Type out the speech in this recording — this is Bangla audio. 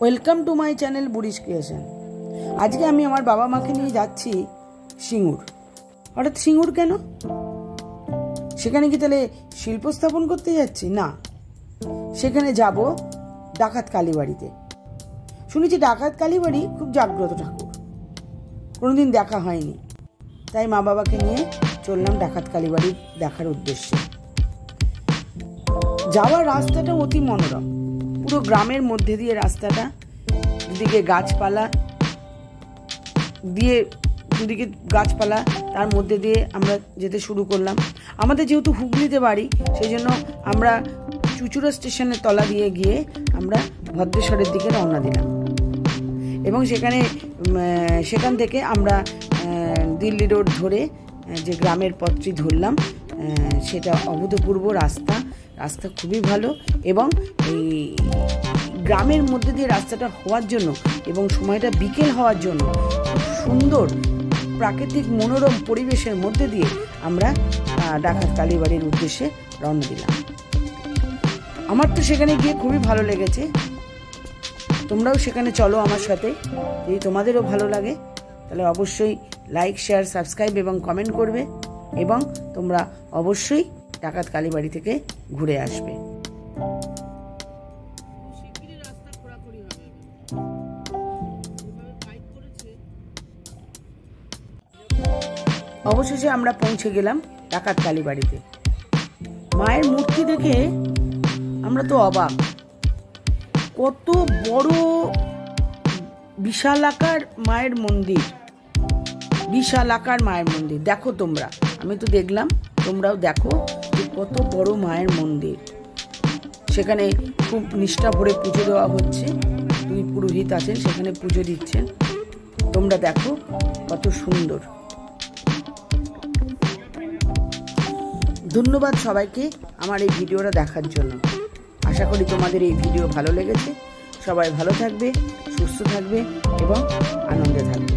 Welcome to my channel Buri's creation. আজকে আমি আমার বাবা মাকে নিয়ে যাচ্ছি সিঙ্গুর। হঠাৎ সিঙ্গুর কেন? সেখানে কি তাহলে শিল্প স্থাপন করতে যাচ্ছি? না, সেখানে যাব ডাকাত কালীবাড়িতে। শুনেছি ডাকাত কালীবাড়ি খুব জাগ্রত ঠাকুর, কোনোদিন দেখা হয়নি, তাই মা বাবাকে নিয়ে চললাম ডাকাত কালীবাড়ি দেখার উদ্দেশ্যে। যাওয়ার রাস্তাটা অতি মনোরম, পুরো গ্রামের মধ্যে দিয়ে রাস্তাটা, দুদিকে গাছপালা তার মধ্যে দিয়ে আমরা যেতে শুরু করলাম। আমাদের যেহেতু হুগলিতে বাড়ি, সেই জন্য আমরা চুচুড়া স্টেশনের তলা দিয়ে গিয়ে আমরা ভদ্রেশ্বরের দিকে রওনা দিলাম এবং সেখান থেকে আমরা দিল্লি রোড ধরে যে গ্রামের পথটি ধরলাম, সেটা অভূতপূর্ব রাস্তা খুবই ভালো। এবং এই গ্রামের মধ্যে দিয়ে রাস্তাটা হওয়ার জন্য এবং সময়টা বিকেল হওয়ার জন্য খুব সুন্দর প্রাকৃতিক মনোরম পরিবেশের মধ্যে দিয়ে আমরা ডাকাত কালীবাড়ির উদ্দেশ্যে রওনা দিলাম। আমার তো সেখানে গিয়ে খুবই ভালো লেগেছে। তোমরাও সেখানে চলো আমার সাথে। যদি তোমাদেরও ভালো লাগে তাহলে অবশ্যই লাইক, শেয়ার, সাবস্ক্রাইব এবং কমেন্ট করবে এবং তোমরা অবশ্যই ডাকাত কালীবাড়ি থেকে ঘুরে আসবে। অবশেষে আমরা পৌঁছে গেলাম ডাকাত কালীবাড়িতে। মায়ের মূর্তি দেখে আমরা তো অবাক, কত বড় বিশালাকার মায়ের মন্দির, দেখো তোমরা। আমি তো দেখলাম, তোমরাও দেখো কত বড় মায়ের মন্দির। সেখানে খুব নিষ্ঠা ভরে পুজো দেওয়া হচ্ছে, দুই পুরোহিত আছেন সেখানে পুজো দিচ্ছেন। তোমরা দেখো কত সুন্দর। ধন্যবাদ সবাইকে আমার এই ভিডিওটা দেখার জন্য। আশা করি তোমাদের এই ভিডিও ভালো লেগেছে। সবাই ভালো থাকবে, সুস্থ থাকবে এবং আনন্দে থাকবে।